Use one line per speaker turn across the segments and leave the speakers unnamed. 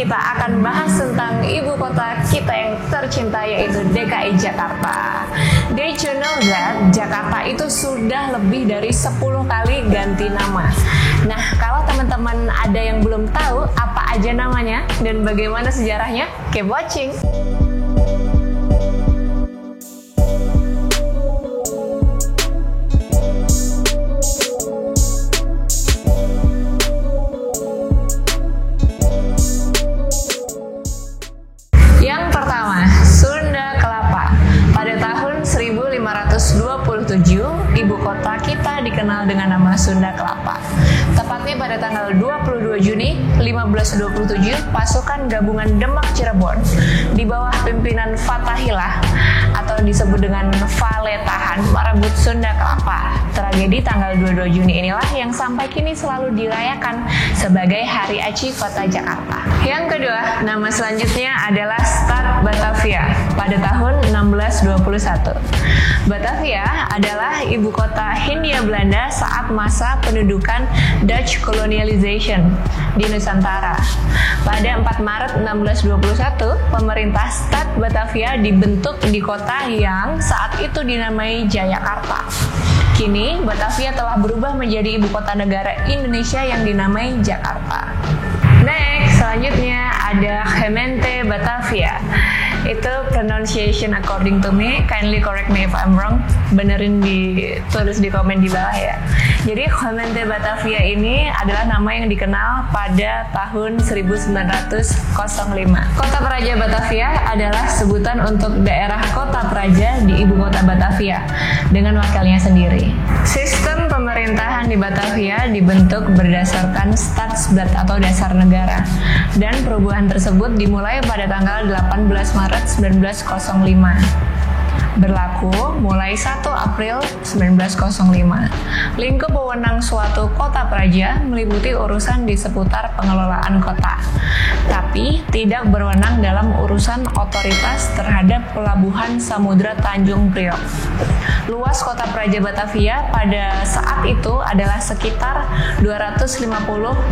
kita akan bahas tentang ibu kota kita yang tercinta, yaitu DKI Jakarta. Did you know that Jakarta itu sudah lebih dari 10 kali ganti nama? Nah, kalau teman-teman ada yang belum tahu apa aja namanya dan bagaimana sejarahnya, keep watching! Yang pertama, Sunda Kelapa. Pada tahun 1527, ibu kota kita dikenal dengan nama Sunda Kelapa. Tepatnya pada tanggal 22 Juni 1527, pasukan gabungan Demak Cirebon di bawah pimpinan Fathahillah atau disebut dengan Valetahan merebut Sunda Kelapa. Tragedi tanggal 22 Juni inilah yang sampai kini selalu dirayakan sebagai Hari Aci Kota Jakarta. Yang kedua, nama selanjutnya adalah Stad Batavia pada tahun 1621. Batavia adalah ibu kota Hindia Belanda saat masa pendudukan Dutch colonialization di Nusantara. Pada 4 Maret 1621, pemerintah Stad Batavia dibentuk di kota yang saat itu dinamai Jayakarta. Kini, Batavia telah berubah menjadi ibu kota negara Indonesia yang dinamai Jakarta. Next, selanjutnya ada Gemeente Batavia. Itu pronunciation according to me, kindly correct me if I'm wrong. Benerin tulis di komen di bawah ya. Jadi Gemeente Batavia ini adalah nama yang dikenal pada tahun 1905. Kota Praja Batavia adalah sebutan untuk daerah kota Praja di ibu kota Batavia dengan wakilnya sendiri. Sistem pemerintahan di Batavia dibentuk berdasarkan Stadsblad atau dasar negara, dan perubahan tersebut dimulai pada tanggal 18 Maret 1905. Berlaku mulai 1 April 1905. Lingkup wewenang suatu kota praja meliputi urusan di seputar pengelolaan kota, tapi tidak berwenang dalam urusan otoritas terhadap pelabuhan Samudra Tanjung Priok. Luas kota praja Batavia pada saat itu adalah sekitar 250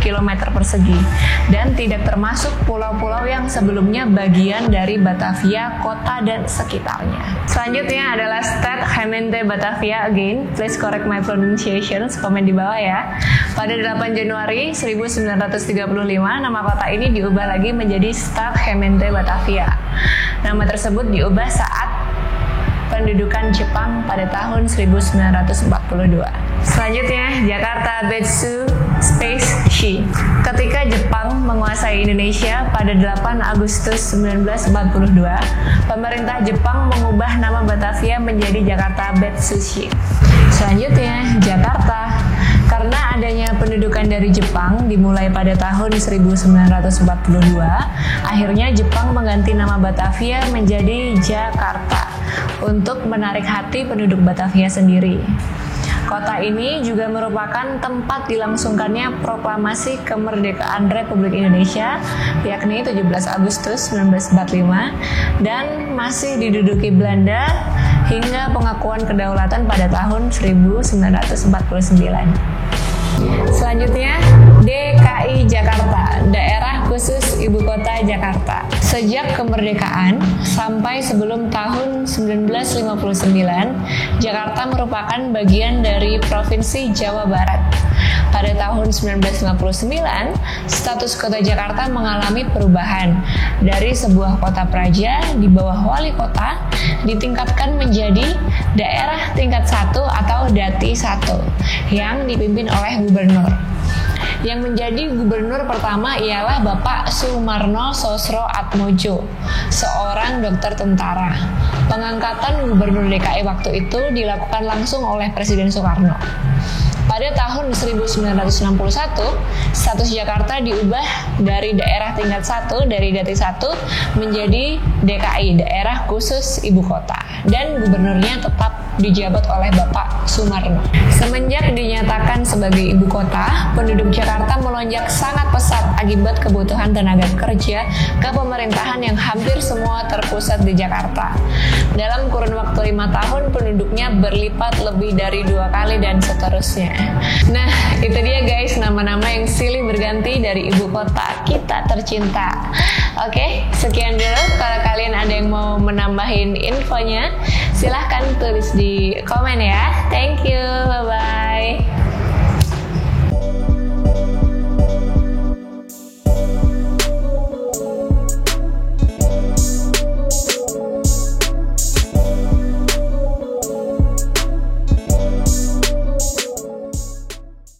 km persegi dan tidak termasuk pulau-pulau yang sebelumnya bagian dari Batavia kota dan sekitarnya. Selanjutnya adalah Stad Gemeente Batavia. Again, please correct my pronunciations, komen di bawah ya. Pada 8 Januari 1935, nama kota ini diubah lagi menjadi Stad Gemeente Batavia. Nama tersebut diubah saat pendudukan Jepang pada tahun 1942. Selanjutnya, Jakarta Betsu Space Shi. Ketika Jepang menguasai Indonesia pada 8 Agustus 1942, pemerintah Jepang mengubah nama Batavia menjadi Jakarta Betsu Shi. Selanjutnya, Jakarta. Karena adanya pendudukan dari Jepang dimulai pada tahun 1942, akhirnya Jepang mengganti nama Batavia menjadi Jakarta untuk menarik hati penduduk Batavia sendiri. Kota ini juga merupakan tempat dilangsungkannya proklamasi kemerdekaan Republik Indonesia, yakni 17 Agustus 1945, dan masih diduduki Belanda hingga pengakuan kedaulatan pada tahun 1949. Selanjutnya, DKI Jakarta, Daerah Khusus Ibu Kota Jakarta. Sejak kemerdekaan sampai sebelum tahun 1959, Jakarta merupakan bagian dari Provinsi Jawa Barat. Pada tahun 1959, status kota Jakarta mengalami perubahan dari sebuah kota praja di bawah wali kota ditingkatkan menjadi daerah tingkat 1 atau Dati 1 yang dipimpin oleh gubernur. Yang menjadi gubernur pertama ialah Bapak Sumarno Sosro Atmojo, seorang dokter tentara. Pengangkatan gubernur DKI waktu itu dilakukan langsung oleh Presiden Soekarno. Pada tahun 1961, status Jakarta diubah dari daerah tingkat 1 dari Dati 1 menjadi DKI, Daerah Khusus Ibu Kota, dan gubernurnya tetap dijabat oleh Bapak Sumarno. Semenjak dinyatakan sebagai ibu kota, penduduk Jakarta melonjak sangat pesat akibat kebutuhan tenaga kerja ke pemerintahan yang hampir semua terpusat di Jakarta. Dalam kurun waktu 5 tahun, penduduknya berlipat lebih dari 2 kali dan seterusnya. Nah, itu dia guys, nama-nama yang silih berganti dari ibu kota kita tercinta. Oke, sekian dulu. Kalau kalian ada yang mau menambahin infonya, silahkan tulis di komen ya. Thank you, bye-bye.